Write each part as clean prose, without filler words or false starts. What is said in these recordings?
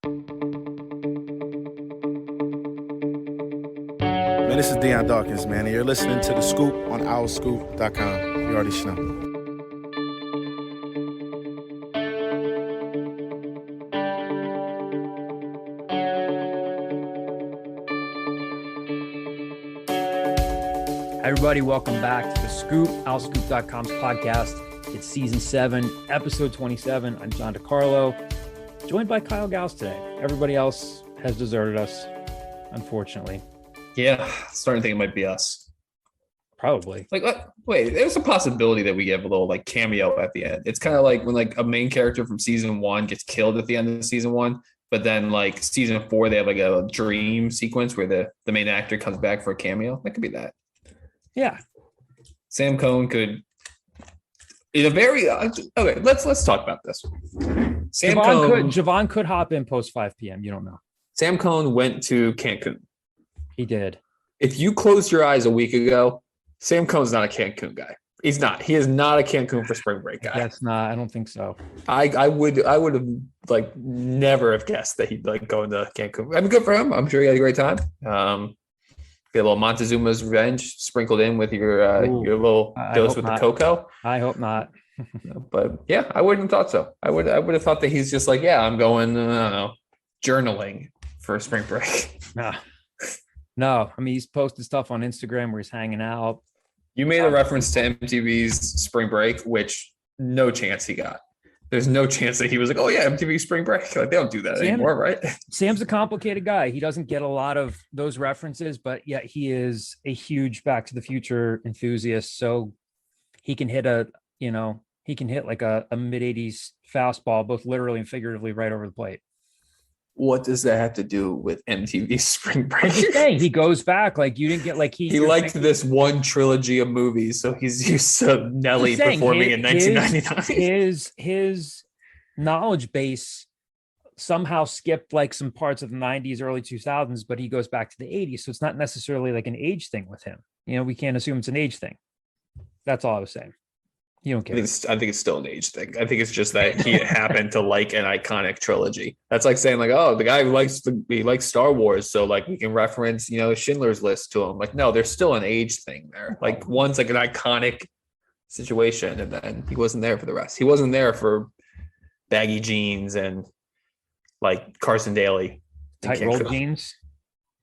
Man, this is Deion Dawkins, man, and you're listening to The Scoop on OurScoop.com. You already know. Everybody, welcome back to The Scoop, OurScoop.com's podcast. It's season 7, episode 27. I'm John DiCarlo, joined by Kyle Gauss today. Everybody else has deserted us, unfortunately. Yeah, starting to think it might be us. Probably. Wait, there's a possibility that we get a little cameo at the end. It's kind of like when a main character from season 1 gets killed at the end of season 1, but then season 4 they have a dream sequence where the main actor comes back for a cameo. That could be that. Yeah. Sam Cohn could. In a very okay. Let's talk about this. Javon could hop in post 5 p.m. You don't know. Sam Cohn went to Cancun. He did. If you closed your eyes a week ago, Sam Cohn's not a Cancun guy. He's not. He is not a Cancun for spring break guy. That's not. I don't think so. I would have never have guessed that he'd go into Cancun. I mean, good for him. I'm sure he had a great time. Get a little Montezuma's Revenge sprinkled in with your little dose with the cocoa. I hope not. But yeah, I wouldn't have thought so. I would have thought that he's just I'm going, I don't know, journaling for spring break. No, I mean, he's posted stuff on Instagram where he's hanging out. You made a reference to MTV's Spring Break, which no chance he got. There's no chance that he was oh yeah, MTV Spring Break. They don't do that anymore, right? Sam's a complicated guy. He doesn't get a lot of those references, but yet he is a huge Back to the Future enthusiast. So he can hit a mid-80s fastball, both literally and figuratively, right over the plate. What does that have to do with MTV Spring Break? He goes back. You didn't get he liked this one trilogy of movies, so he's used to Nelly performing in 1999. His knowledge base somehow skipped some parts of the 90s, early 2000s, but he goes back to the 80s. So it's not necessarily an age thing with him. We can't assume it's an age thing. That's all I was saying. You don't care. I think it's still an age thing. I think it's just that he happened to like an iconic trilogy. That's like saying the guy who likes Star Wars, so we can reference Schindler's List to him. No, there's still an age thing there. One's an iconic situation, and then he wasn't there for the rest. He wasn't there for baggy jeans and Carson Daly, tight rolled jeans,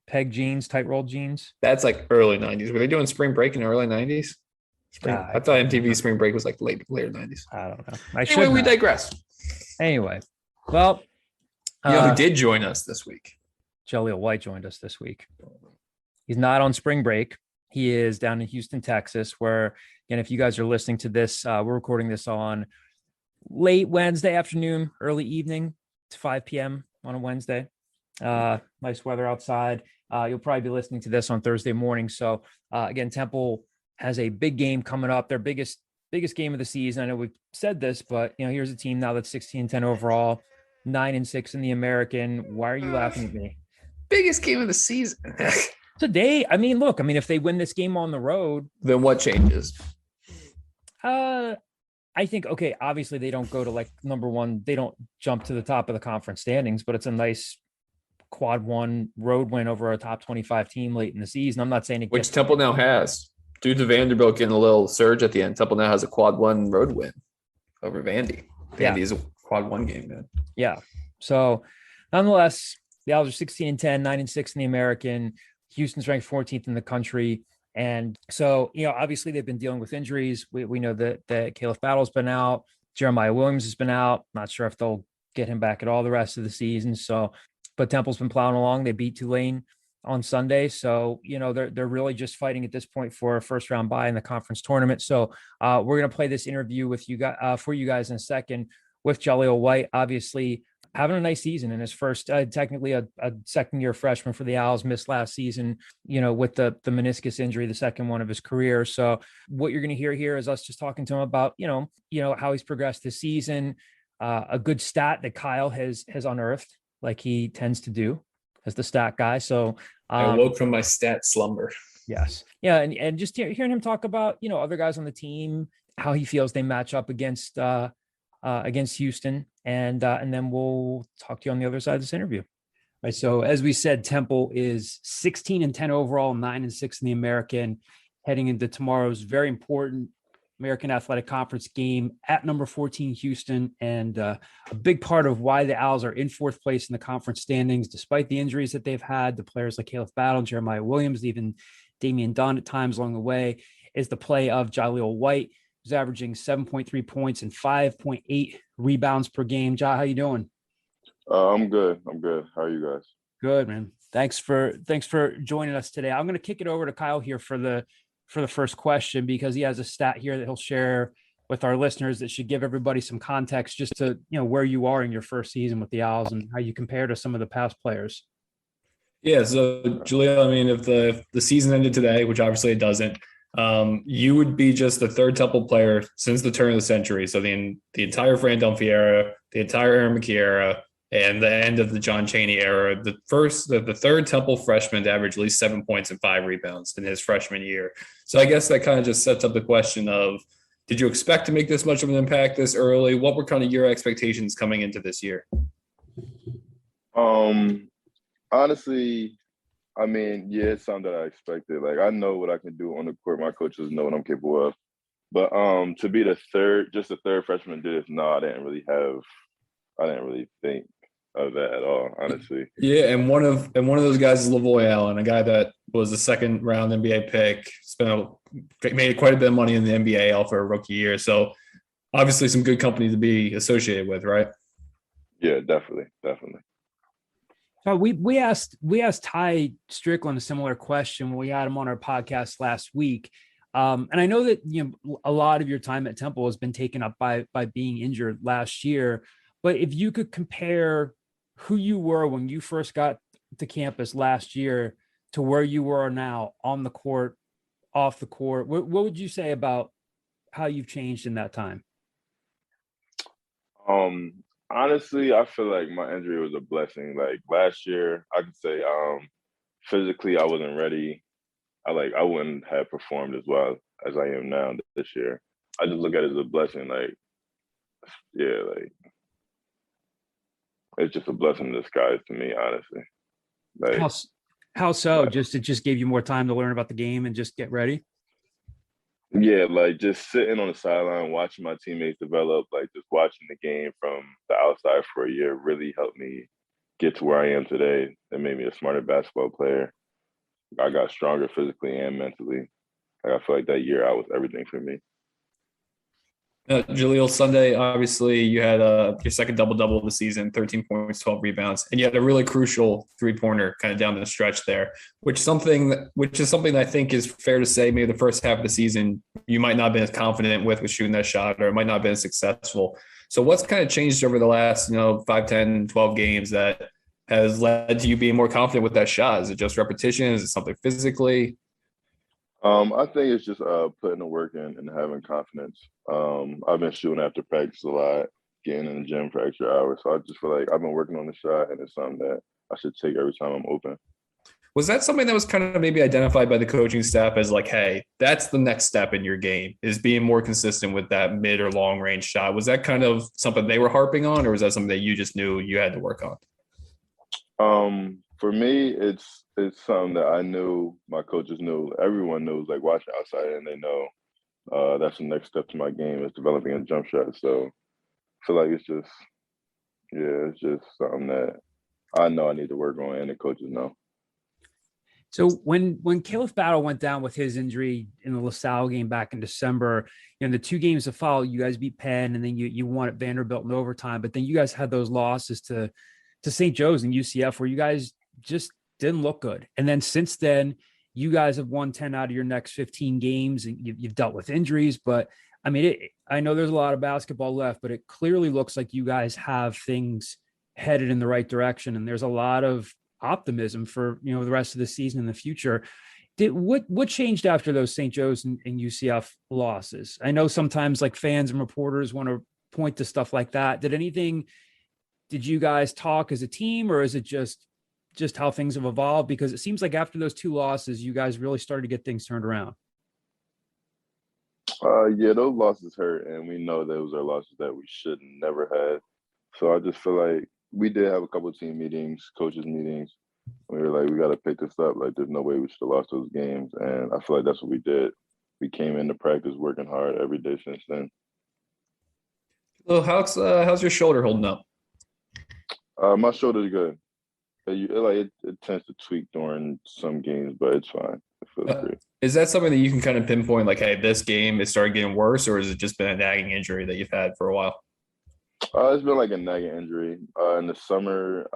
peg jeans, tight rolled jeans. That's early 90s. Were they doing Spring Break in the early 90s? I thought MTV Spring Break was later 90s. I don't know. Anyway, we digress. Anyway, well, who did join us this week? Jahlil White joined us this week. He's not on spring break. He is down in Houston, Texas, where, again, if you guys are listening to this, we're recording this on late Wednesday afternoon, early evening. It's 5 p.m. on a Wednesday. Nice weather outside. You'll probably be listening to this on Thursday morning. So, again, Temple has a big game coming up, their biggest game of the season. I know we've said this, but here's a team now that's 16-10 overall, 9-6 in the American. Why are you laughing at me? Biggest game of the season. Today, if they win this game on the road, then what changes? I think, obviously they don't go to number one. They don't jump to the top of the conference standings, but it's a nice quad one road win over a top 25 team late in the season. I'm not saying which Temple now has. Due to Vanderbilt getting a little surge at the end, Temple now has a quad one road win over Vandy. Vandy is a quad one game, man. Yeah. So nonetheless, the Owls are 16-10, 9-6 in the American. Houston's ranked 14th in the country. And so, obviously they've been dealing with injuries. We know that Caleb Battle's been out. Jeremiah Williams has been out. Not sure if they'll get him back at all the rest of the season. So, but Temple's been plowing along. They beat Tulane on Sunday. So, they're really just fighting at this point for a first round bye in the conference tournament. So we're going to play this interview with you guys for you guys in a second with Jahlil White, obviously having a nice season in his first, technically a second year freshman for the Owls, missed last season, with the meniscus injury, the second one of his career. So what you're going to hear here is us just talking to him about, how he's progressed this season, a good stat that Kyle has unearthed, like he tends to do as the stat guy. So I woke from my stat slumber. Yes. Yeah. And just hearing him talk about, other guys on the team, how he feels they match up against against Houston, and then we'll talk to you on the other side of this interview. Right. So as we said, Temple is 16-10 overall, 9-6 in the American, heading into tomorrow's very important American Athletic Conference game at number 14 Houston, and a big part of why the Owls are in fourth place in the conference standings, despite the injuries that they've had, the players like Caleb Battle, Jeremiah Williams, even Damian Dunn at times along the way, is the play of Jahlil White, who's averaging 7.3 points and 5.8 rebounds per game. Ja, how you doing? I'm good. How are you guys? Good, man. Thanks for joining us today. I'm going to kick it over to Kyle here for the first question, because he has a stat here that he'll share with our listeners that should give everybody some context just to, where you are in your first season with the Owls and how you compare to some of the past players. Yeah. So Jahlil, I mean, if the season ended today, which obviously it doesn't, you would be just the third Temple player since the turn of the century. So the entire Fran Dunphy era, the entire Aaron McKee era, and the end of the John Chaney era, the third Temple freshman to average at least 7 points and 5 rebounds in his freshman year. So I guess that kind of just sets up the question of, did you expect to make this much of an impact this early? What were kind of your expectations coming into this year? Honestly, I mean, yeah, it's something that I expected. Like, I know what I can do on the court. My coaches know what I'm capable of. But to be the third freshman to do this, no, I didn't really think of that at all, honestly. Yeah, and one of those guys is Lavoy Allen, a guy that was a second round NBA pick, made quite a bit of money in the NBA for a rookie year. So obviously some good company to be associated with, right? Yeah, definitely. So we asked Ty Strickland a similar question when we had him on our podcast last week. And I know that a lot of your time at Temple has been taken up by being injured last year. But if you could compare who you were when you first got to campus last year to where you are now on the court, off the court, what would you say about how you've changed in that time? Honestly, I feel like my injury was a blessing. Like last year, I could say physically I wasn't ready. I wouldn't have performed as well as I am now this year. I just look at it as a blessing. It's just a blessing in disguise to me, honestly. How so? It just gave you more time to learn about the game and just get ready? Yeah, just sitting on the sideline, watching my teammates develop, just watching the game from the outside for a year really helped me get to where I am today. It made me a smarter basketball player. I got stronger physically and mentally. I feel like that year out was everything for me. Jahlil, Sunday, obviously you had your second double-double of the season, 13 points, 12 rebounds, and you had a really crucial three-pointer kind of down the stretch there, which is something that I think is fair to say maybe the first half of the season you might not have been as confident with shooting that shot, or it might not have been as successful. So what's kind of changed over the last 5, 10, 12 games that has led to you being more confident with that shot? Is it just repetition? Is it something physically? I think it's just putting the work in and having confidence. I've been shooting after practice a lot, getting in the gym for extra hours. So I just feel like I've been working on the shot, and it's something that I should take every time I'm open. Was that something that was kind of maybe identified by the coaching staff as hey, that's the next step in your game, is being more consistent with that mid or long range shot? Was that kind of something they were harping on, or was that something that you just knew you had to work on? For me, it's something that I knew, my coaches knew, everyone knows, watching outside, and they know that's the next step to my game, is developing a jump shot. So I feel like it's just something that I know I need to work on, and the coaches know. So when Caleb Battle went down with his injury in the LaSalle game back in December, the 2 games that followed, you guys beat Penn, and then you won at Vanderbilt in overtime. But then you guys had those losses to St. Joe's and UCF, where you guys just didn't look good. And then since then, you guys have won 10 out of your next 15 games, and you've dealt with injuries. But I mean, I know there's a lot of basketball left, but it clearly looks like you guys have things headed in the right direction. And there's a lot of optimism for, the rest of the season in the future. What changed after those St. Joe's and UCF losses? I know sometimes fans and reporters want to point to stuff like that. Did you guys talk as a team, or is it just how things have evolved? Because it seems like after those 2 losses, you guys really started to get things turned around. Yeah, those losses hurt, and we know those are losses that we should never had. So I just feel like we did have a couple of team meetings, coaches meetings. We were like, we got to pick this up. Like, there's no way we should have lost those games, and I feel like that's what we did. We came into practice working hard every day since then. Well, how's your shoulder holding up? My shoulder's good. It tends to tweak during some games, but it's fine. It feels great. Is that something that you can kind of pinpoint, like, hey, this game it started getting worse, or has it just been a nagging injury that you've had for a while? It's been like a nagging injury. In the summer,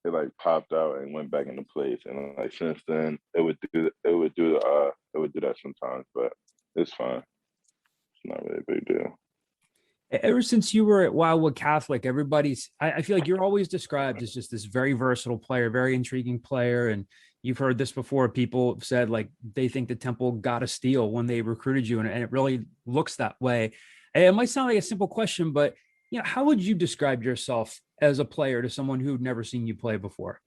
it popped out and went back into place, and like since then, it would do that sometimes, but it's fine. It's not really a big deal. Ever since you were at Wildwood Catholic, I feel like you're always described as just this very versatile player, very intriguing player. And you've heard this before. People have said like they think the Temple got a steal when they recruited you. And it really looks that way. And it might sound like a simple question, but how would you describe yourself as a player to someone who'd never seen you play before?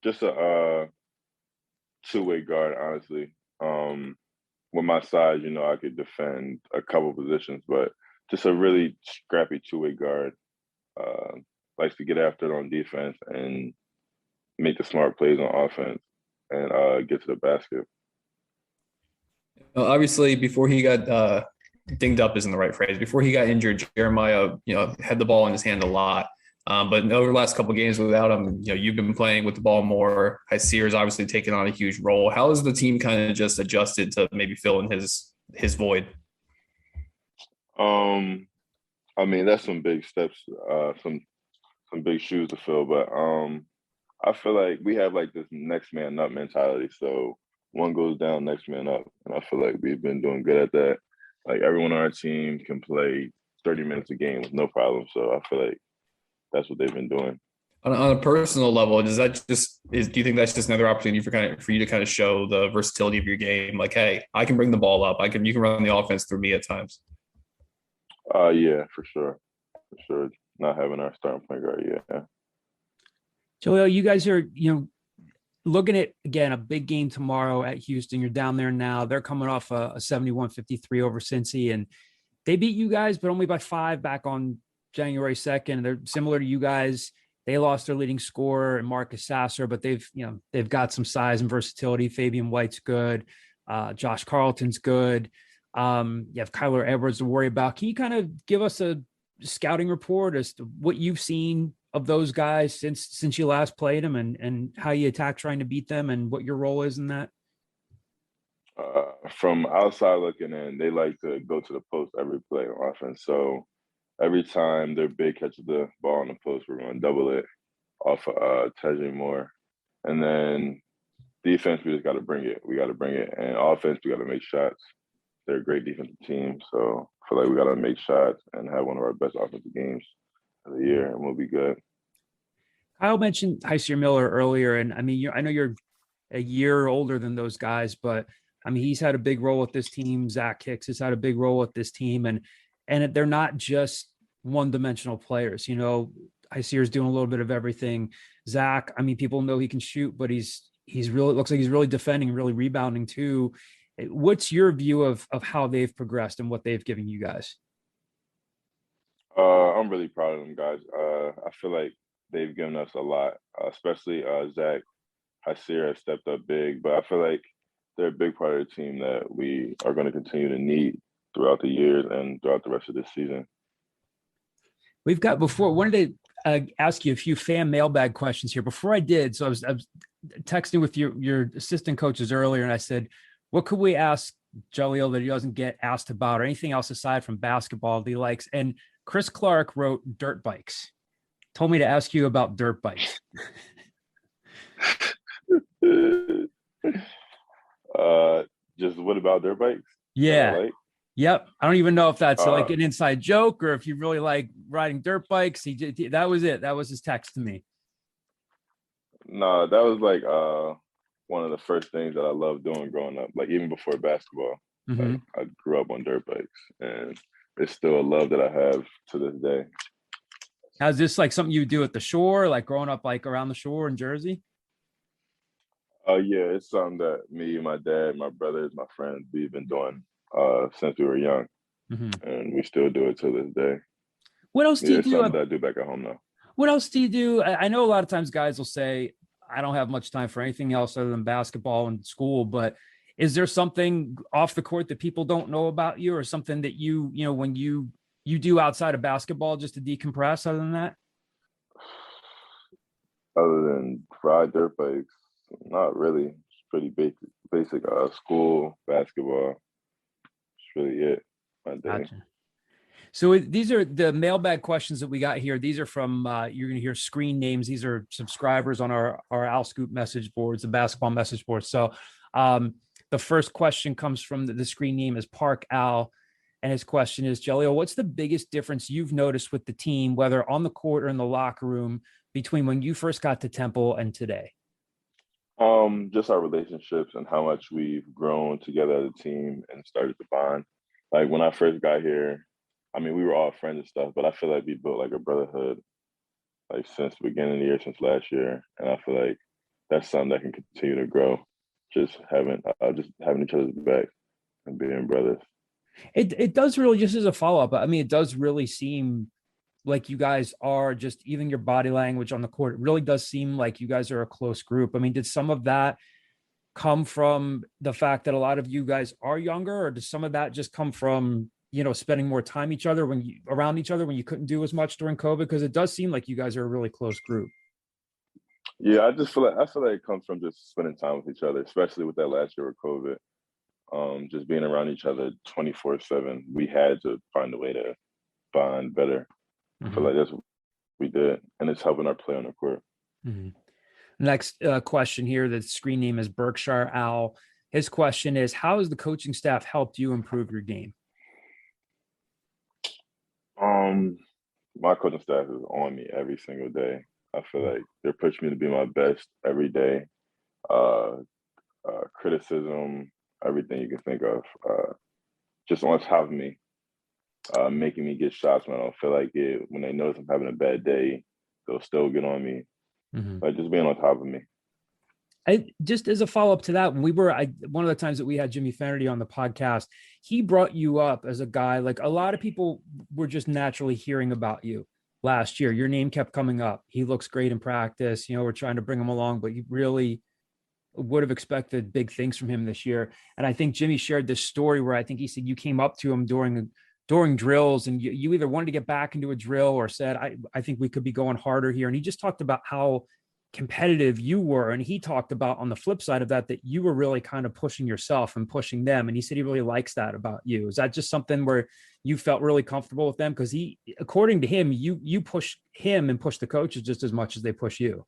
Just a two-way guard, honestly. With my size, I could defend a couple positions, but just a really scrappy two-way guard. Likes to get after it on defense and make the smart plays on offense and get to the basket. Obviously, before he got dinged up isn't the right phrase. Before he got injured, Jeremiah, had the ball in his hand a lot. But over the last couple of games without him, you've been playing with the ball more. Hyseer's obviously taken on a huge role. How has the team kind of just adjusted to maybe fill in his void? I mean, that's some big steps, some big shoes to fill. But I feel like we have like this next man up mentality. So one goes down, next man up, and I feel like we've been doing good at that. Like everyone on our team can play 30 minutes a game with no problem. So I feel like that's what they've been doing. On a personal level, do you think that's just another opportunity for you to kind of show the versatility of your game? Like, hey, I can bring the ball up. You can run the offense through me at times. Yeah, for sure. Not having our starting point guard, yeah. Jahlil, you guys are, looking at, again, a big game tomorrow at Houston. You're down there now. They're coming off a 71-53 over Cincy, and they beat you guys, but only by 5 back on January 2nd. They're similar to you guys. They lost their leading scorer and Marcus Sasser, but they've got some size and versatility. Fabian White's good. Josh Carlton's good. You have Kyler Edwards to worry about. Can you kind of give us a scouting report as to what you've seen of those guys since you last played them and how you attack trying to beat them and what your role is in that? From outside looking in, they like to go to the post every play on offense. So every time their big catches the ball on the post, we're going to double it off of Tejay Moore. And then defense, we just got to bring it. We got to bring it. And offense, we got to make shots. They're a great defensive team. So I feel like we got to make shots and have one of our best offensive games of the year, and we'll be good. Kyle mentioned Hyseer Miller earlier. And I mean, I know you're a year older than those guys, but I mean, he's had a big role with this team. Zach Hicks has had a big role with this team. And they're not just one-dimensional players. Hyseer's doing a little bit of everything. Zach, I mean, people know he can shoot, but he's really looks like he's really defending, really rebounding too. What's your view of how they've progressed and what they've given you guys? I'm really proud of them guys. I feel like they've given us a lot, especially Zach. Hyseer has stepped up big, but I feel like they're a big part of the team that we are going to continue to need throughout the years and throughout the rest of this season. We've got wanted to ask you a few fan mailbag questions here. Before I did, so I was texting with your assistant coaches earlier, and I said, what could we ask Jahlil that he doesn't get asked about, or anything else aside from basketball that he likes? And Chris Clark wrote dirt bikes. Told me to ask you about dirt bikes. Just what about dirt bikes? Yeah. Yep. I don't even know if that's like an inside joke or if you really like riding dirt bikes. That was it. That was his text to me. No, that was like one of the first things that I loved doing growing up. Like even before basketball, like, I grew up on dirt bikes, and it's still a love that I have to this day. Now, is this like something you do at the shore, like growing up like around the shore in Jersey? Yeah, it's something that me, my dad, my brothers, my friends, we've been doing since we were young, Mhm. and we still do it to this day. What else do Yeah, you it's do? something that I do back at home now. What else do you do? I know a lot of times guys will say, I don't have much time for anything else other than basketball and school, but is there something off the court that people don't know about you, or something that when you do outside of basketball just to decompress other than that? Other than ride dirt bikes, not really. It's pretty basic. Basic school, basketball. It's really it. My day. Gotcha. So these are the mailbag questions that we got here. These are from you're going to hear screen names. These are subscribers on our Al Scoop message boards, the basketball message boards. So the first question comes from the screen name is Park Al, and his question is, Jahlil, what's the biggest difference you've noticed with the team, whether on the court or in the locker room, between when you first got to Temple and today? Just our relationships and how much we've grown together as a team and started to bond. Like when I first got here, I mean, we were all friends and stuff, but I feel like we built like a brotherhood, like since the beginning of the year, since last year, and I feel like that's something that can continue to grow. Just having each other's back and being brothers. It does really, just as a follow-up, I mean, it does really seem like you guys are, just even your body language on the court, it really does seem like you guys are a close group. I mean, did some of that come from the fact that a lot of you guys are younger, or does some of that just come from, spending more time around each other when you couldn't do as much during COVID? Because it does seem like you guys are a really close group. Yeah, I feel like it comes from just spending time with each other, especially with that last year with COVID. Just being around each other 24/7, we had to find a way to bond better. I feel Mhm. like that's what we did, and it's helping our play on the court. Mhm. Next question here. The screen name is Berkshire Owl. His question is, how has the coaching staff helped you improve your game? Um, my coaching staff is on me every single day. I feel like they're pushing me to be my best every day. Uh, Criticism, everything you can think of, just on top of me, making me get shots when I don't feel like it. When they notice I'm having a bad day, they'll still get on me. Mhm. Like just being on top of me. Just as a follow-up to that, when one of the times that we had Jimmy Fennerty on the podcast, he brought you up as a guy, like a lot of people were just naturally hearing about you last year. Your name kept coming up. He looks great in practice. We're trying to bring him along, but you really would have expected big things from him this year. And I think Jimmy shared this story where I think he said you came up to him during drills, and you either wanted to get back into a drill or said, I think we could be going harder here. And he just talked about how competitive you were. And he talked about, on the flip side of that you were really kind of pushing yourself and pushing them. And he said he really likes that about you. Is that just something where you felt really comfortable with them? Because according to him, you push him and push the coaches just as much as they push you.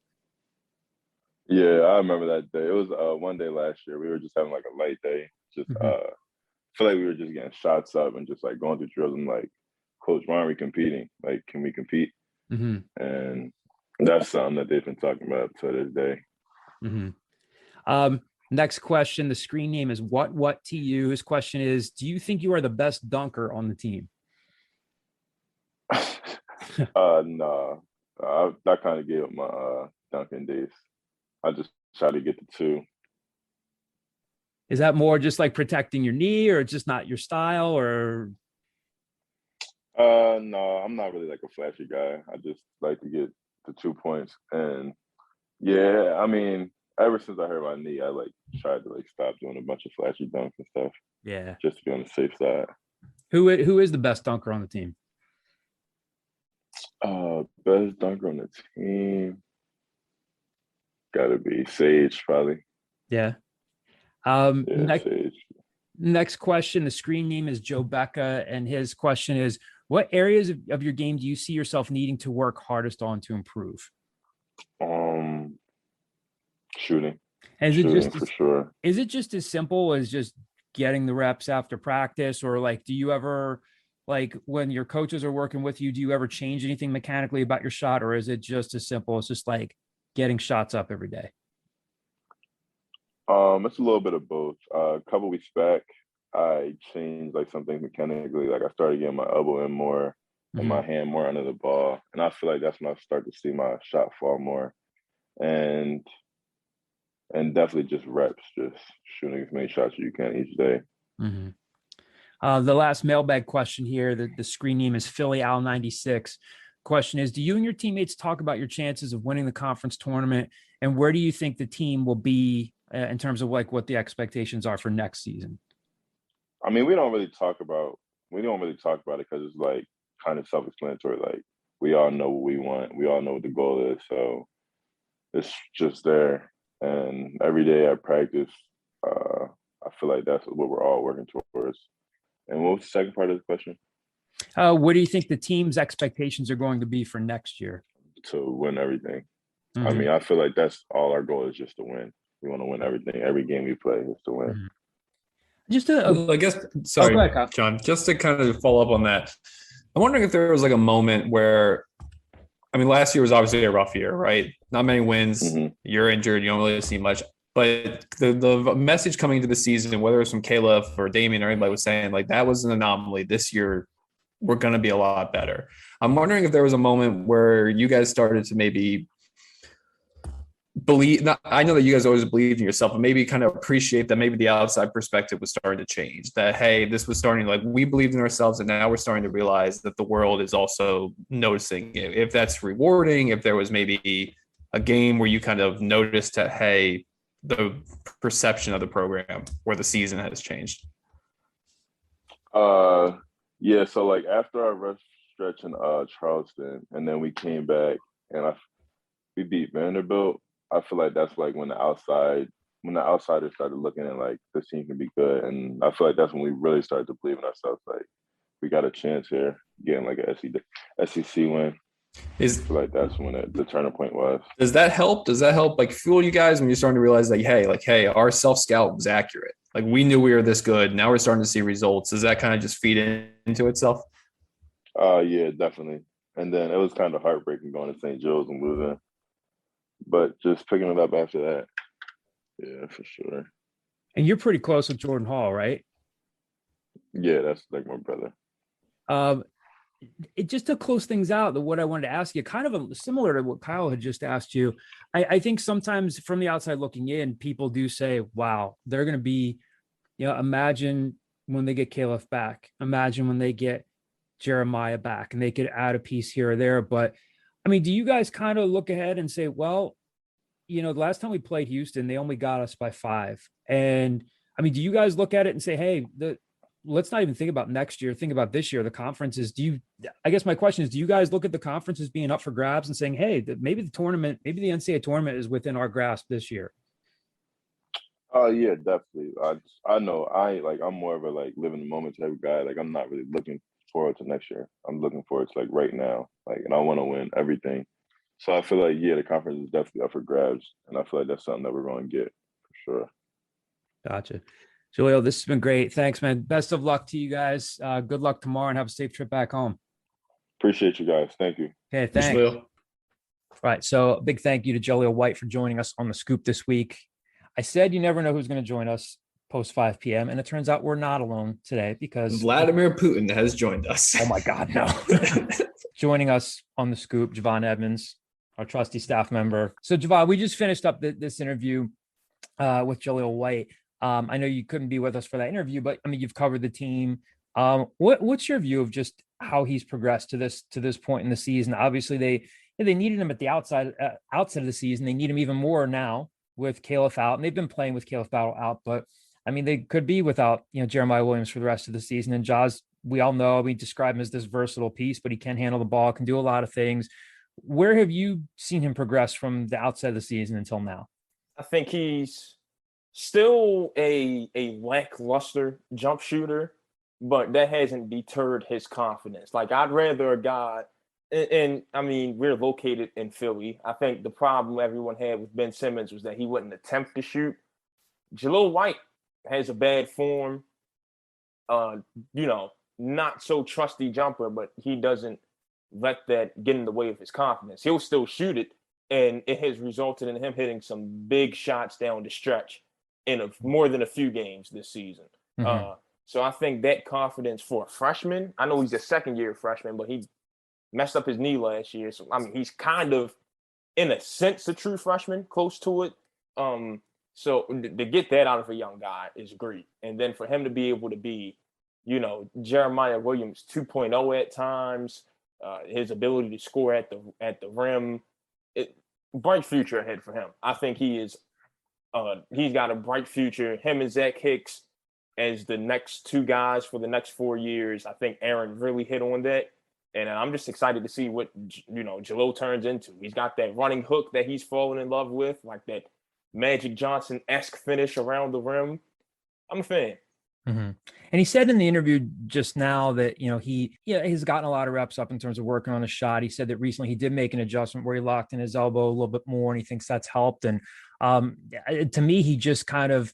Yeah, I remember that day. It was one day last year. We were just having like a light day. Just Mhm. feel like we were just getting shots up and just like going through drills. And like, Coach, why aren't we competing? Like, can we compete? Mhm. And that's something that they've been talking about to this day. Mhm. Next question. The screen name is what to you. His question is, do you think you are the best dunker on the team? No, I kind of gave up my dunking days. I just try to get the two. Is that more just like protecting your knee, or just not your style, or? No, I'm not really like a flashy guy. I just like to get the 2 points. And yeah, I mean, ever since I hurt my knee, I like tried to like stop doing a bunch of flashy dunks and stuff Yeah. just to be on the safe side. Who is the best dunker on the team? Best dunker on the team gotta be Sage, probably. Yeah. Yeah, Sage. Next question. The screen name is Joe Becca, and his question is, what areas of your game do you see yourself needing to work hardest on to improve? Shooting. And Shooting for sure. is it just as simple as just getting the reps after practice, or like, do you ever, like when your coaches are working with you, do you ever change anything mechanically about your shot, or is it just as simple as just like getting shots up every day? It's a little bit of both. A couple weeks back, I changed like something mechanically. Like I started getting my elbow in more and Mm-hmm. my hand more under the ball, and I feel like that's when I start to see my shot fall more. And and definitely just reps, just shooting as many shots as you can each day. Mm-hmm. The last mailbag question here, the screen name is Philly Al 96. Question is, do you and your teammates talk about your chances of winning the conference tournament, and where do you think the team will be in terms of like what the expectations are for next season? I mean, we don't really talk about it because it's like kind of self-explanatory. Like, we all know what we want, we all know what the goal is, so it's just there. And every day at practice, I feel like that's what we're all working towards. And what was the second part of the question? What do you think the team's expectations are going to be for next year? To win everything. Mm-hmm. I mean, I feel like that's all our goal is, just to win. We want to win everything. Every game we play is to win. Mm-hmm. Just to, I guess, sorry, go ahead, Kyle. John, just to kind of follow up on that, I'm wondering if there was like a moment where, I mean, last year was obviously a rough year, right? Not many wins. Mm-hmm. You're injured. You don't really see much. But the message coming into the season, whether it's from Caleb or Damian or anybody, was saying like that was an anomaly. This year, we're going to be a lot better. I'm wondering if there was a moment where you guys started to maybe believe. I know that you guys always believed in yourself, but maybe kind of appreciate that maybe the outside perspective was starting to change. That, hey, this was starting, like, we believed in ourselves, and now we're starting to realize that the world is also noticing it. If that's rewarding, if there was maybe a game where you kind of noticed that, hey, the perception of the program or the season has changed. Yeah, so like after our rest stretch in Charleston, and then we came back and we beat Vanderbilt. I feel like that's like when the outsiders started looking at like this team can be good, and I feel like that's when we really started to believe in ourselves. Like, we got a chance here, getting like an SEC win. I feel like that's when the turning point was. Does that help? Like fuel you guys when you're starting to realize like, hey, our self-scout was accurate. Like, we knew we were this good. Now we're starting to see results. Does that kind of just feed into itself? Yeah, definitely. And then it was kind of heartbreaking going to St. Joe's and losing, but just picking it up after that. Yeah, for sure. And you're pretty close with Jordan Hall, right? Yeah, that's like my brother. It just to close things out, what I wanted to ask you, kind of similar to what Kyle had just asked you. I think sometimes from the outside looking in, people do say, wow, they're going to be, imagine when they get Caleb back, imagine when they get Jeremiah back, and they could add a piece here or there. But I mean, do you guys kind of look ahead and say, well, the last time we played Houston, they only got us by 5. And I mean, do you guys look at it and say, hey, let's not even think about next year, think about this year, the conferences? I guess my question is, do you guys look at the conferences being up for grabs and saying, hey, maybe the NCAA tournament is within our grasp this year? Yeah, definitely. I know I'm more of a like live in the moment type of guy. Like, I'm not really looking forward to next year. I'm looking forward to like right now. Like, and I want to win everything. So I feel like, yeah, the conference is definitely up for grabs, and I feel like that's something that we're going to get for sure. Gotcha. Jahlil, this has been great. Thanks, man. Best of luck to you guys. Good luck tomorrow, and have a safe trip back home. Appreciate you guys. Thank you. Okay, thanks. All right, so a big thank you to Jahlil White for joining us on The Scoop this week. I said you never know who's going to join us post 5 p.m., and it turns out we're not alone today because Vladimir Putin has joined us. Oh, my God, no. Joining us on The Scoop, Javon Edmonds, our trusty staff member. So, Javon, we just finished up this interview with Jahlil White. I know you couldn't be with us for that interview, but I mean, you've covered the team. What's your view of just how he's progressed to this point in the season? Obviously, they needed him at the outset of the season. They need him even more now with Caleb out, and they've been playing with Caleb out. But I mean, they could be without Jeremiah Williams for the rest of the season. And Jaws, we all know, we describe him as this versatile piece, but he can handle the ball, can do a lot of things. Where have you seen him progress from the outset of the season until now? I think he's still a lackluster jump shooter, but that hasn't deterred his confidence. Like, I'd rather a guy, and I mean, we're located in Philly. I think the problem everyone had with Ben Simmons was that he wouldn't attempt to shoot. Jahlil White has a bad form, not so trusty jumper, but he doesn't let that get in the way of his confidence. He'll still shoot it, and it has resulted in him hitting some big shots down the stretch in more than a few games this season. Mm-hmm. So I think that confidence for a freshman, I know he's a second-year freshman, but he messed up his knee last year. So, I mean, he's kind of, in a sense, a true freshman, close to it. So to get that out of a young guy is great. And then for him to be able to be, Jeremiah Williams 2.0 at times, his ability to score at the rim, bright future ahead for him. I think he's got a bright future. Him and Zach Hicks as the next two guys for the next 4 years. I think Aaron really hit on that. And I'm just excited to see what, Jahlil turns into. He's got that running hook that he's fallen in love with, like that Magic Johnson-esque finish around the rim. I'm a fan. Mm-hmm. And he said in the interview just now that, he's gotten a lot of reps up in terms of working on a shot. He said that recently he did make an adjustment where he locked in his elbow a little bit more, and he thinks that's helped. And to me, he just kind of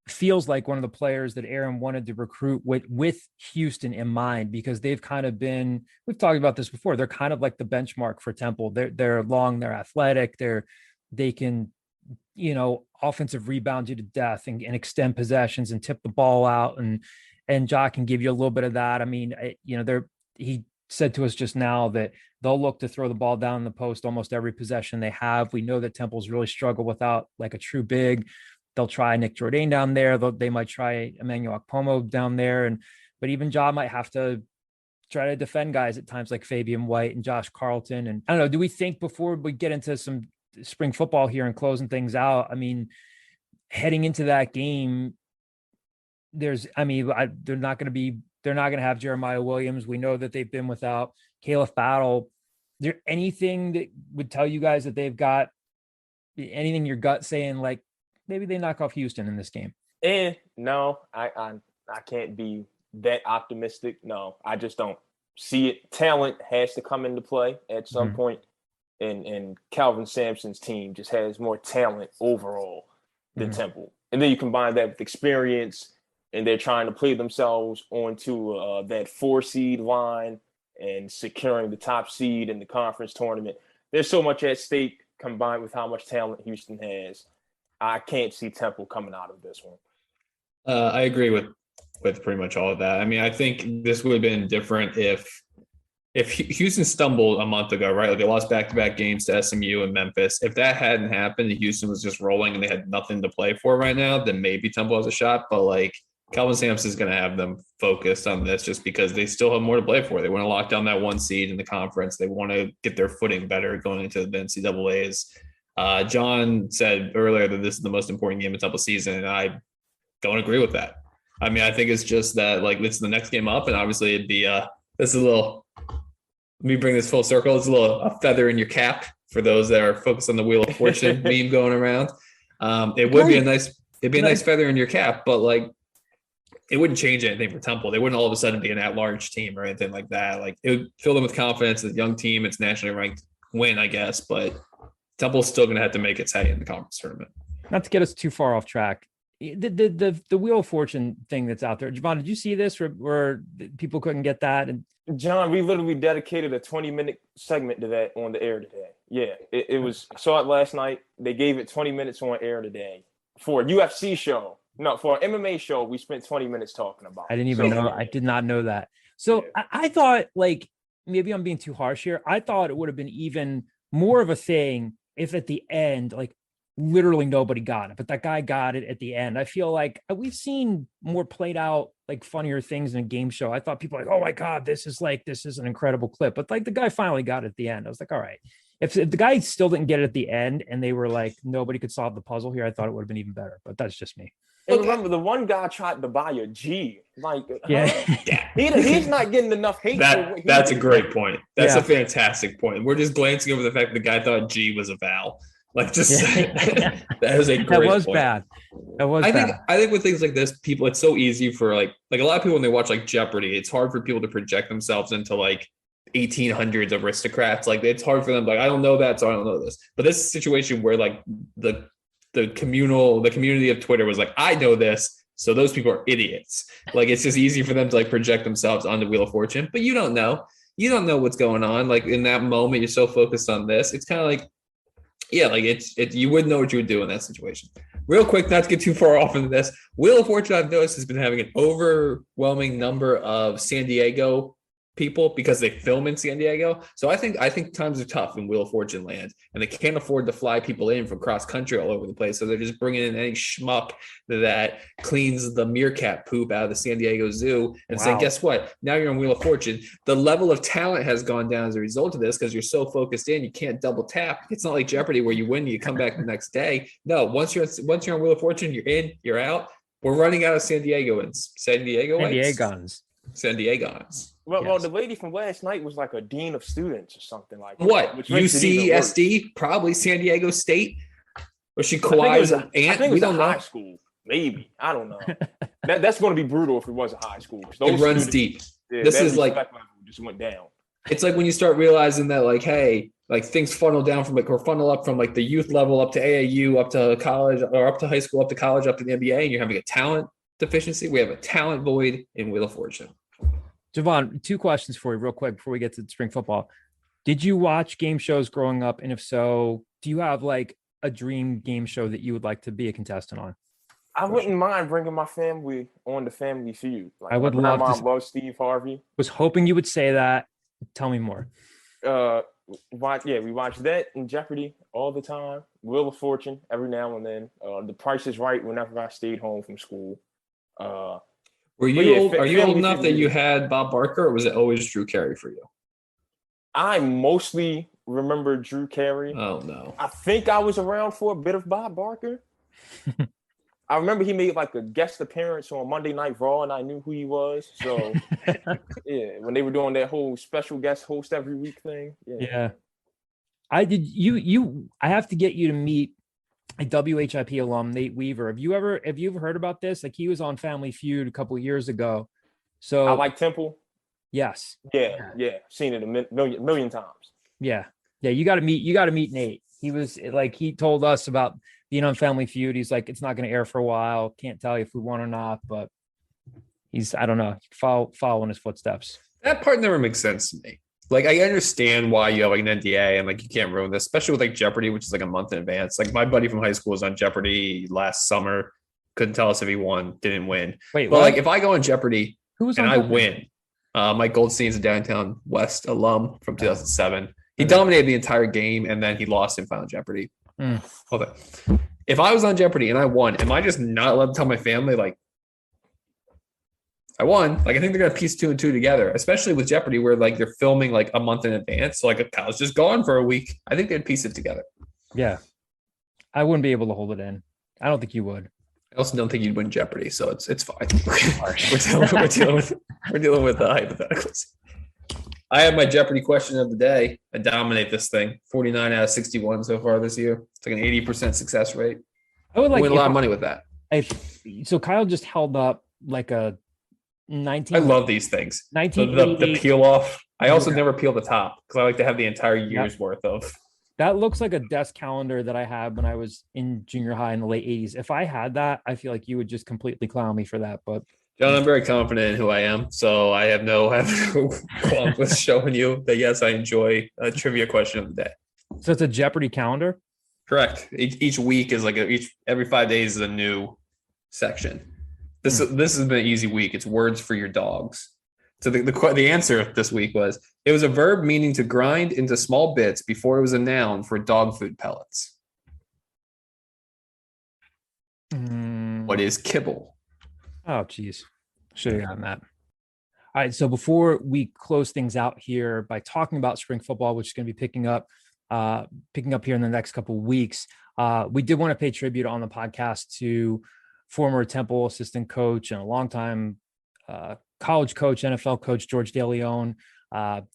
feels like one of the players that Aaron wanted to recruit with Houston in mind, because they've kind of been, we've talked about this before, they're kind of like the benchmark for Temple. They're long, they're athletic, they can, offensive rebound you to death and extend possessions and tip the ball out. And Ja can give you a little bit of that. I mean, he said to us just now that they'll look to throw the ball down in the post almost every possession they have. We know that Temple's really struggled without like a true big. They'll try Nick Jourdain down there. They might try Emmanuel Akpomo down there. But even Ja might have to try to defend guys at times like Fabian White and Josh Carlton. And I don't know, do we think before we get into some spring football here and closing things out, I mean, heading into that game, they're not going to have Jeremiah Williams. We know that they've been without Caleb Battle. Is there anything that would tell you guys that they've got anything in your gut saying like maybe they knock off Houston in this game? No, I can't be that optimistic. No, I just don't see it. Talent has to come into play at some point. And Calvin Sampson's team just has more talent overall than Temple. And then you combine that with experience, and they're trying to play themselves onto that 4 seed line and securing the top seed in the conference tournament. There's so much at stake combined with how much talent Houston has. I can't see Temple coming out of this one. I agree with pretty much all of that. I mean, I think this would have been different if Houston stumbled a month ago, right? Like they lost back-to-back games to SMU and Memphis. If that hadn't happened and Houston was just rolling and they had nothing to play for right now, then maybe Temple has a shot. But like Calvin Sampson is going to have them focused on this just because they still have more to play for. They want to lock down that 1 seed in the conference. They want to get their footing better going into the NCAAs. John said earlier that this is the most important game of Temple season, and I don't agree with that. I mean, I think it's just that like this is the next game up, and obviously it'd be this is a little. Let me bring this full circle. It's a feather in your cap for those that are focused on the Wheel of Fortune meme going around. It'd be a nice feather in your cap, but like it wouldn't change anything for Temple. They wouldn't all of a sudden be an at-large team or anything like that. Like it would fill them with confidence. It's a young team, it's nationally ranked win, I guess, but Temple's still going to have to make its hay in the conference tournament. Not to get us too far off track. The Wheel of Fortune thing that's out there. Javon, did you see this where people couldn't get that? And John, we literally dedicated a 20-minute segment to that on the air today. Yeah, it was. I saw it last night. They gave it 20 minutes on air today for a UFC show. No, for an MMA show, we spent 20 minutes talking about it. I didn't even know. I did not know that. So yeah. I thought, like, maybe I'm being too harsh here. I thought it would have been even more of a thing if at the end, like, literally nobody got it, but that guy got it at the end. I feel like we've seen more played out, like funnier things in a game show. I thought people were like, oh my God, this is an incredible clip. But like the guy finally got it at the end. I was like, all right, if the guy still didn't get it at the end and they were like, nobody could solve the puzzle here, I thought it would have been even better, but that's just me. And remember, the one guy tried to buy a G. Like, yeah, he's not getting enough hate. That's a great point. That's a fantastic point. We're just glancing over the fact the guy thought G was a vowel. Like, just that is a great that was point. Bad. That was bad. I think with things like this, people, it's so easy for like a lot of people when they watch like Jeopardy, it's hard for people to project themselves into like 1800s aristocrats. Like it's hard for them. Like I don't know that, so I don't know this. But this is a situation where like the community of Twitter was like, I know this, so those people are idiots. Like it's just easy for them to like project themselves on the Wheel of Fortune, but you don't know what's going on. Like in that moment, you're so focused on this. It's kind of like. Yeah, like it's you wouldn't know what you would do in that situation. Real quick, not to get too far off into this, Wheel of Fortune I've noticed has been having an overwhelming number of San Diego people because they film in San Diego. So I think times are tough in Wheel of Fortune land, and they can't afford to fly people in from cross country all over the place. So they're just bringing in any schmuck that cleans the meerkat poop out of the San Diego Zoo and saying, guess what? Now you're on Wheel of Fortune. The level of talent has gone down as a result of this because you're so focused in, you can't double tap. It's not like Jeopardy where you win, you come back the next day. No, once you're on Wheel of Fortune, you're in, you're out. We're running out of San Diegoans. San Diegans. Well, the lady from last night was like a dean of students or something like that. What? UCSD? Probably San Diego State? Was she Kawhi's aunt? I think it was high school. Maybe. I don't know. That's going to be brutal if it was a high school. It runs deep. Yeah, this is like just went down. It's like when you start realizing that, like, hey, like things funnel down from or funnel up from like the youth level up to AAU, up to college, or up to high school, up to college, up to the NBA, and you're having a talent deficiency. We have a talent void in Wheel of Fortune. Javon, 2 questions for you real quick before we get to spring football. Did you watch game shows growing up? And if so, do you have like a dream game show that you would like to be a contestant on? I wouldn't mind bringing my family on the Family Feud. Like, I would my love grandma to. loves Steve Harvey. Was hoping you would say that. Tell me more. We watch that in Jeopardy all the time. Wheel of Fortune every now and then. The Price is Right whenever I stayed home from school. Are you old enough that you had Bob Barker, or was it always Drew Carey for you? I mostly remember Drew Carey. Oh no! I think I was around for a bit of Bob Barker. I remember he made like a guest appearance on Monday Night Raw, and I knew who he was. So yeah, when they were doing that whole special guest host every week thing. Yeah. I did. I have to get you to meet a WHIP alum, Nate Weaver. Have you ever heard about this? Like, he was on Family Feud a couple of years ago. So I like Temple. Yes. Yeah. Seen it a million times. Yeah. You got to meet Nate. He was like, he told us about being on Family Feud. He's like, it's not going to air for a while. Can't tell you if we won or not, but I don't know, following his footsteps. That part never makes sense to me. Like, I understand why you have like an NDA and like you can't ruin this, especially with like Jeopardy, which is like a month in advance. Like, my buddy from high school was on Jeopardy last summer. Couldn't tell us if he won, didn't win. Wait, but like, if I go on Jeopardy and I Jeopardy? win, Mike Goldstein's a Downtown West alum from 2007. He dominated the entire game, and then he lost in Final Jeopardy. Hold on. If I was on Jeopardy and I won, am I just not allowed to tell my family, like, I won? Like, I think they're going to piece 2 and 2 together, especially with Jeopardy, where like they're filming like a month in advance. So like, a Kyle's just gone for a week. I think they'd piece it together. Yeah. I wouldn't be able to hold it in. I don't think you would. I also don't think you'd win Jeopardy, so it's fine. we're dealing with the hypotheticals. I have my Jeopardy question of the day. I dominate this thing. 49 out of 61 so far this year. It's like an 80% success rate. I would like win a lot of money with that. So Kyle just held up like a 19. I love these things. The peel off. I also never peel the top because I like to have the entire year's worth of. That looks like a desk calendar that I had when I was in junior high in the late 80s. If I had that, I feel like you would just completely clown me for that. But John, I'm very confident in who I am, so I have no qualms with showing you that, yes, I enjoy a trivia question of the day. So it's a Jeopardy calendar? Correct. Each week is like every 5 days is a new section. This has been an easy week. It's words for your dogs. So the answer this week was, it was a verb meaning to grind into small bits before it was a noun for dog food pellets. What is kibble? Oh, geez. Should have gotten that. All right. So before we close things out here by talking about spring football, which is going to be picking up here in the next couple of weeks, we did want to pay tribute on the podcast to former Temple assistant coach and a longtime college coach, NFL coach, George DeLeon.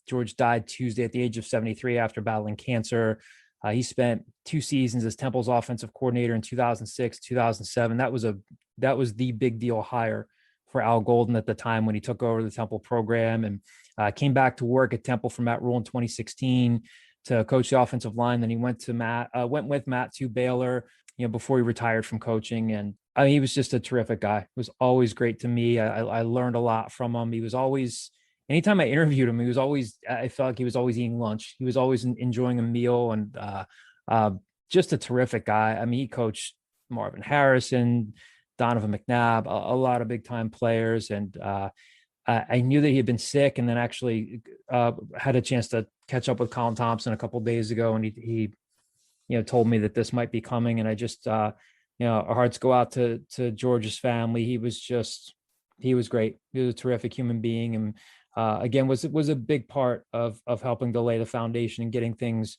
George died Tuesday at the age of 73 after battling cancer. He spent 2 seasons as Temple's offensive coordinator in 2006, 2007. That was the big deal hire for Al Golden at the time when he took over the Temple program, and came back to work at Temple for Matt Rule in 2016 to coach the offensive line. Then he went with Matt to Baylor, before he retired from coaching. And I mean, he was just a terrific guy. It was always great to me. I learned a lot from him. He was always, anytime I interviewed him, I felt like he was always eating lunch. He was always enjoying a meal, and just a terrific guy. I mean, he coached Marvin Harrison, Donovan McNabb, a lot of big time players. And I knew that he had been sick, and then actually had a chance to catch up with Colin Thompson a couple of days ago, and he told me that this might be coming. And I just, our hearts go out to George's family. He was great. He was a terrific human being. And again, was a big part of helping to lay the foundation and getting things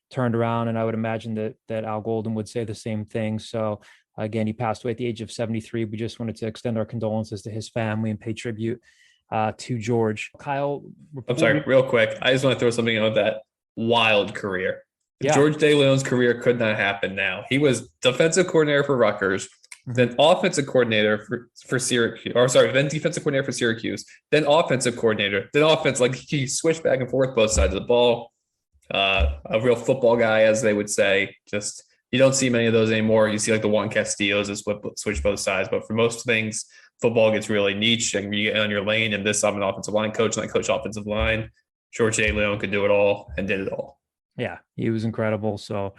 turned around. And I would imagine that Al Golden would say the same thing. So again, he passed away at the age of 73. We just wanted to extend our condolences to his family and pay tribute to George. Kyle, I'm sorry, real quick. I just want to throw something on that wild career. Yeah. George De Leon's career could not happen now. He was defensive coordinator for Rutgers, then offensive coordinator for Syracuse, then defensive coordinator for Syracuse, then offensive coordinator, then offense. Like, he switched back and forth both sides of the ball. A real football guy, as they would say. Just, you don't see many of those anymore. You see like the Juan Castillos that switch both sides, but for most things, football gets really niche and you get on your lane. And this, I'm an offensive line coach and I coach offensive line. George De Leon could do it all and did it all. Yeah, he was incredible. So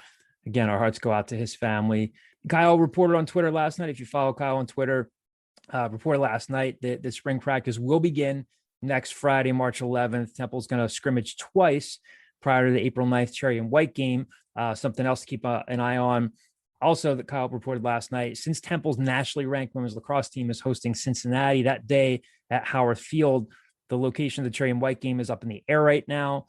again, our hearts go out to his family. Kyle reported on Twitter last night. If you follow Kyle on Twitter, reported last night that the spring practice will begin next Friday, March 11th. Temple's going to scrimmage twice prior to the April 9th Cherry and White game. Something else to keep an eye on. Also, that Kyle reported last night, since Temple's nationally ranked women's lacrosse team is hosting Cincinnati that day at Howard Field, the location of the Cherry and White game is up in the air right now.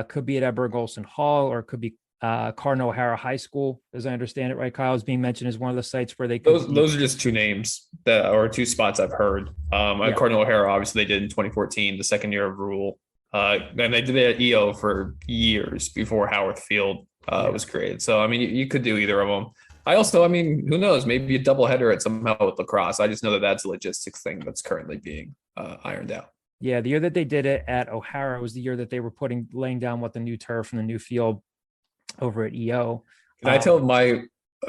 Could be at Edberg Olson Hall, or it could be Cardinal O'Hara High School, as I understand it, right? Kyle, is being mentioned as one of the sites where they could those are just two names or two spots I've heard. At Cardinal O'Hara, obviously they did in 2014, the second year of rule. And they did it at EO for years before Howard Field was created. So, I mean, you could do either of them. I also, who knows, maybe a doubleheader at somehow with lacrosse. I just know that that's a logistics thing that's currently being ironed out. Yeah, the year that they did it at O'Hara was the year that they were laying down the new turf and the new field over at EO. Can I tell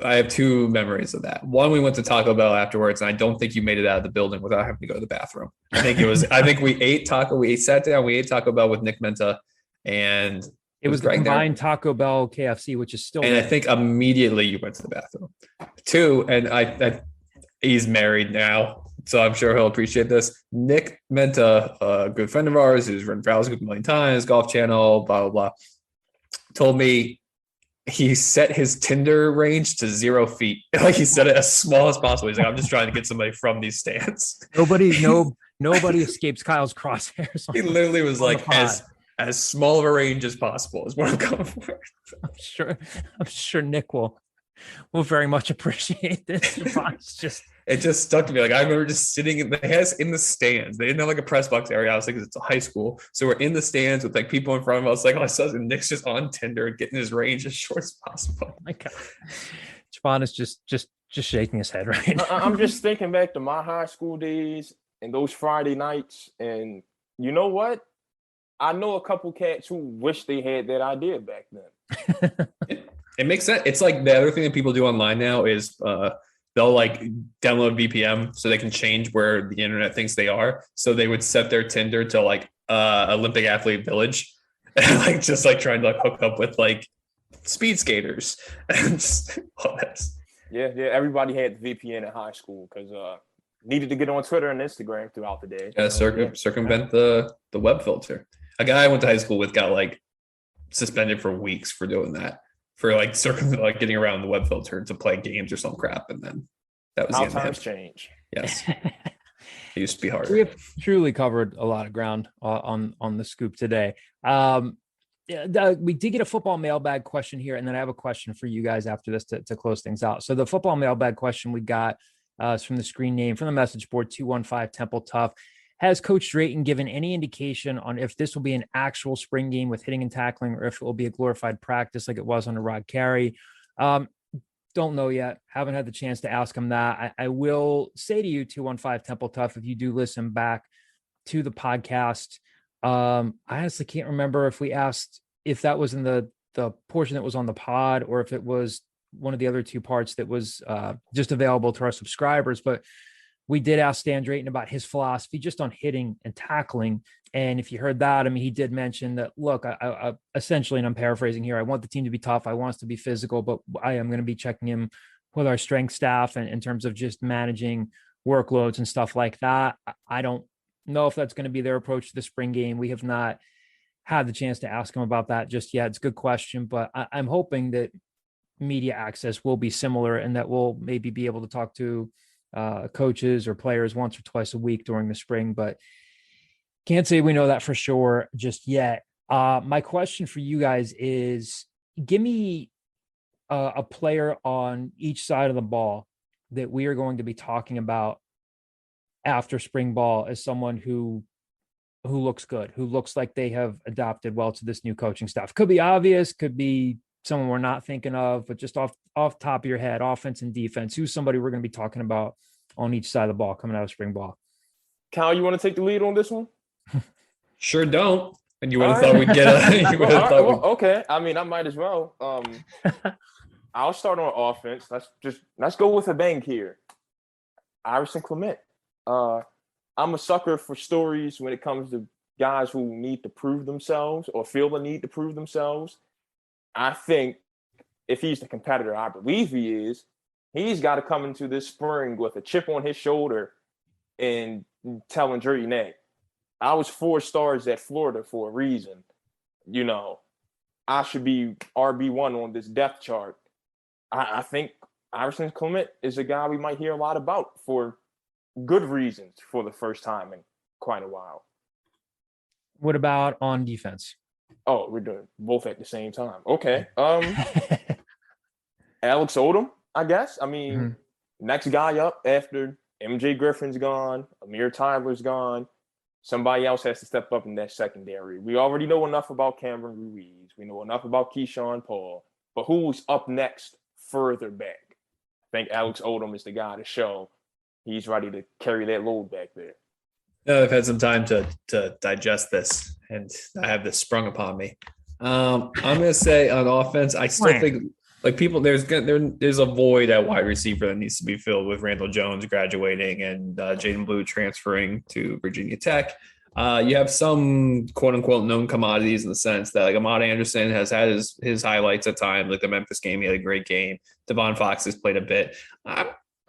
I have two memories of that. One, we went to Taco Bell afterwards, and I don't think you made it out of the building without having to go to the bathroom. I think we sat down, we ate Taco Bell with Nick Menta, and it was the combined Taco Bell KFC, which is still. And there. I think immediately you went to the bathroom. Two, and he's married now, so I'm sure he'll appreciate this. Nick Menta, a good friend of ours who's run for Group a million times, Golf Channel, blah, blah, blah, told me he set his Tinder range to 0 feet. Like, he set it as small as possible. He's like, I'm just trying to get somebody from these stands. Nobody escapes Kyle's crosshairs. He literally was like, as small of a range as possible is what I'm going for. I'm sure Nick will very much appreciate this. It just stuck to me. Like, I remember just sitting in the stands. They didn't have like a press box area. I was like, it's a high school. So we're in the stands with like people in front of us. Like, all I saw is Nick's just on Tinder and getting his range as short as possible. Oh my God. Javon is just shaking his head right now. I'm just thinking back to my high school days and those Friday nights. And you know what? I know a couple cats who wish they had that idea back then. It makes sense. It's like the other thing that people do online now is they'll like download VPN so they can change where the internet thinks they are. So they would set their Tinder to like Olympic Athlete Village, and like just like trying to like hook up with like speed skaters and just all this. Yeah. Everybody had the VPN in high school because needed to get on Twitter and Instagram throughout the day. Yeah, circumvent the web filter. A guy I went to high school with got like suspended for weeks for doing that, for like getting around the web filter to play games or some crap, and then that was how the end times of change. Yes, it used to be hard. We have truly covered a lot of ground on the scoop today. We did get a football mailbag question here, and then I have a question for you guys after this to close things out. So the football mailbag question we got is from the screen name from the message board 215 Temple Tough. Has Coach Drayton given any indication on if this will be an actual spring game with hitting and tackling, or if it will be a glorified practice like it was under Rod Carey? Don't know yet. Haven't had the chance to ask him that. I will say to you, 215 Temple Tough, if you do listen back to the podcast, I honestly can't remember if we asked if that was in the portion that was on the pod, or if it was one of the other two parts that was just available to our subscribers. But we did ask Stan Drayton about his philosophy just on hitting and tackling. And if you heard that, he did mention that, look, I essentially, and I'm paraphrasing here, I want the team to be tough. I want us to be physical, but I am going to be checking in with our strength staff and in terms of just managing workloads and stuff like that. I don't know if that's going to be their approach to the spring game. We have not had the chance to ask him about that just yet. It's a good question, but I'm hoping that media access will be similar and that we'll maybe be able to talk to coaches or players once or twice a week during the spring, but can't say we know that for sure just yet. My question for you guys is, give me a player on each side of the ball that we are going to be talking about after spring ball as someone who looks good, who looks like they have adapted well to this new coaching staff. Could be obvious, could be someone we're not thinking of, but just off top of your head, offense and defense, who's somebody we're going to be talking about on each side of the ball coming out of spring ball? Cal, you want to take the lead on this one? Sure don't. And you would have thought we'd get a. Okay. I mean, I might as well. I'll start on offense. Let's go with a bang here. Iverson Clement. I'm a sucker for stories when it comes to guys who need to prove themselves or feel the need to prove themselves. I think if he's the competitor I believe he is, he's got to come into this spring with a chip on his shoulder and telling Dre, "Nay, I was 4 stars at Florida for a reason. You know, I should be RB1 on this depth chart." I think Iverson Clement is a guy we might hear a lot about for good reasons for the first time in quite a while. What about on defense? Oh, we're doing both at the same time. Okay. Alex Odom, I guess. I mean, next guy up after MJ Griffin's gone, Amir Tyler's gone. Somebody else has to step up in that secondary. We already know enough about Cameron Ruiz. We know enough about Keyshawn Paul. But who's up next further back? I think Alex Odom is the guy to show he's ready to carry that load back there. I've had some time to digest this, and I have this sprung upon me. I'm going to say on offense, I still think like people there's a void at wide receiver that needs to be filled with Randall Jones graduating and Jaden Blue transferring to Virginia Tech. You have some quote unquote known commodities in the sense that like Ahmad Anderson has had his highlights at times, like the Memphis game, he had a great game. Devon Fox has played a bit.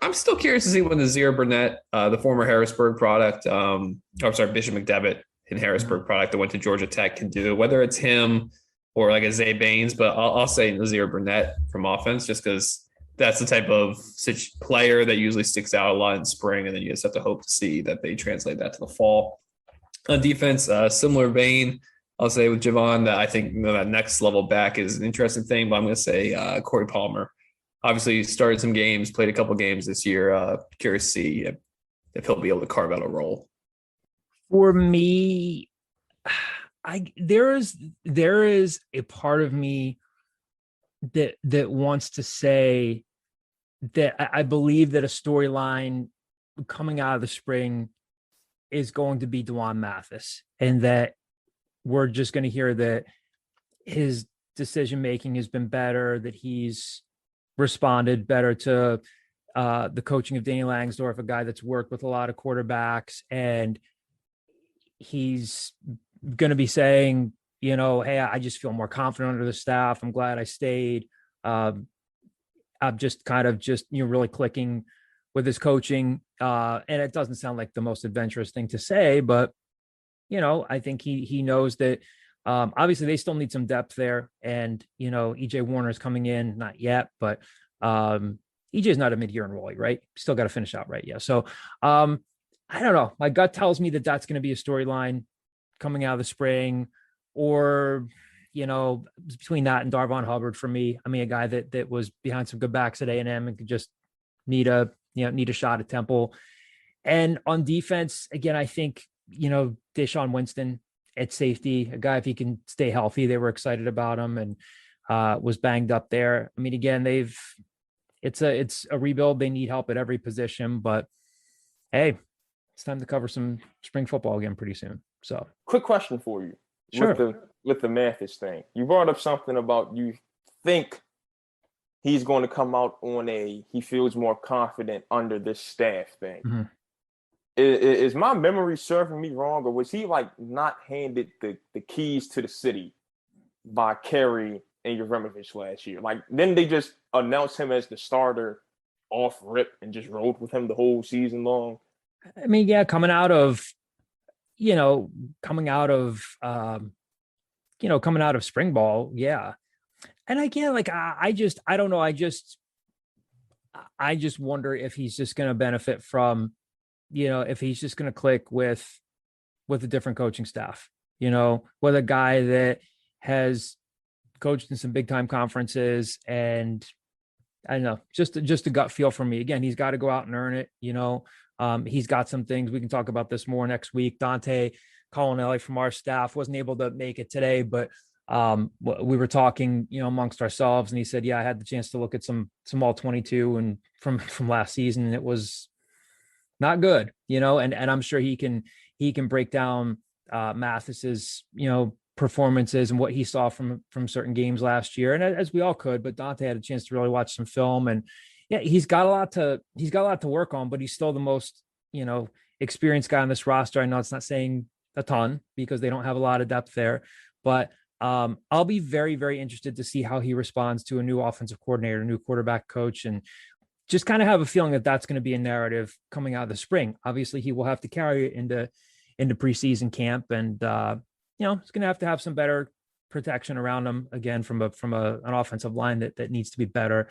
I'm still curious to see when Nazir Burnett, the former Harrisburg product, Bishop McDevitt in Harrisburg product that went to Georgia Tech can do, whether it's him or like a Zay Baines, but I'll say Nazir Burnett from offense just because that's the type of player that usually sticks out a lot in spring, and then you just have to hope to see that they translate that to the fall. On defense, similar vein, I'll say with Javon that I think that next level back is an interesting thing, but I'm going to say Corey Palmer. Obviously, he started some games, played a couple games this year. Curious to see if he'll be able to carve out a role. For me, there is a part of me that wants to say that I believe that a storyline coming out of the spring is going to be Dwan Mathis, and that we're just going to hear that his decision making has been better, that he's responded better to the coaching of Danny Langsdorff, a guy that's worked with a lot of quarterbacks, and he's going to be saying, you know, hey, I just feel more confident under the staff. I'm glad I stayed. I'm just kind of really clicking with his coaching. And it doesn't sound like the most adventurous thing to say, but, you know, I think he knows that obviously they still need some depth there. And, you know, EJ Warner's coming in, not yet, but EJ's not a mid-year enrollee, right? Still got to finish out, right? Yeah. So I don't know. My gut tells me that that's going to be a storyline coming out of the spring, or, you know, between that and Darvon Hubbard for me. I mean, a guy that was behind some good backs at A&M and could just need a shot at Temple. And on defense, again, I think, you know, Deshaun Winston at safety, a guy, if he can stay healthy, they were excited about him, and was banged up there. I mean, again, it's a rebuild. They need help at every position, but hey, it's time to cover some spring football again pretty soon. So quick question for you. Sure. With the Mathis thing, you brought up something about you think he's going to come out on he feels more confident under this staff thing. Mm-hmm. Is my memory serving me wrong, or was he like not handed the keys to the city by Kerry and Yurimovich last year? Like, then they just announced him as the starter off rip and just rolled with him the whole season long? I mean, yeah, coming out of coming out of, coming out of spring ball. Yeah. And again, like, I don't know. I just wonder if he's just going to benefit from, if he's just going to click with a different coaching staff, with a guy that has coached in some big time conferences. And I don't know, just a gut feel for me. Again, he's got to go out and earn it. He's got some things. We can talk about this more next week. Dante Colonelli from our staff wasn't able to make it today, but we were talking, amongst ourselves, and he said, yeah, I had the chance to look at some all 22 and from last season, and it was not good, and I'm sure he can break down Mathis's, performances and what he saw from certain games last year. And as we all could, but Dante had a chance to really watch some film, and yeah, he's got a lot to work on, but he's still the most, experienced guy on this roster. I know it's not saying a ton because they don't have a lot of depth there, but I'll be very, very interested to see how he responds to a new offensive coordinator, new quarterback coach, and just kind of have a feeling that that's going to be a narrative coming out of the spring. Obviously, he will have to carry it into preseason camp, and he's going to have some better protection around him again from an offensive line that needs to be better.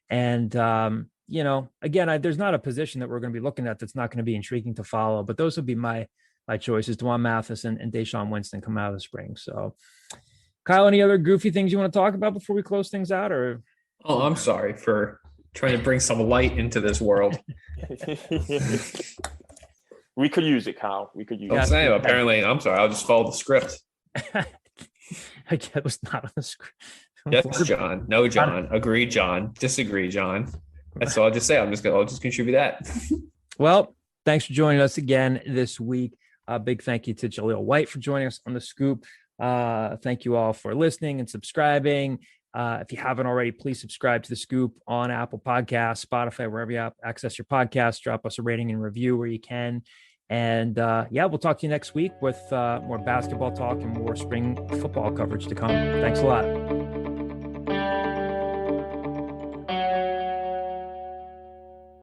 And again, there's not a position that we're going to be looking at that's not going to be intriguing to follow, but those would be my choices: Dwan Mathis and Deshaun Winston come out of the spring. So, Kyle, any other goofy things you want to talk about before we close things out? Or I'm sorry for trying to bring some light into this world. We could use it, Kyle. We could use I'm it. saying, apparently, I'm sorry. I'll just follow the script. It was not on the script. Yes, John. No, John. Agree, John. Disagree, John. That's all I'll just say. I'll just contribute that. Well, thanks for joining us again this week. A big thank you to Jahlil White for joining us on the Scoop. Thank you all for listening and subscribing. If you haven't already, please subscribe to the Scoop on Apple Podcasts, Spotify, wherever you access your podcasts. Drop us a rating and review where you can. And we'll talk to you next week with more basketball talk and more spring football coverage to come. Thanks a lot.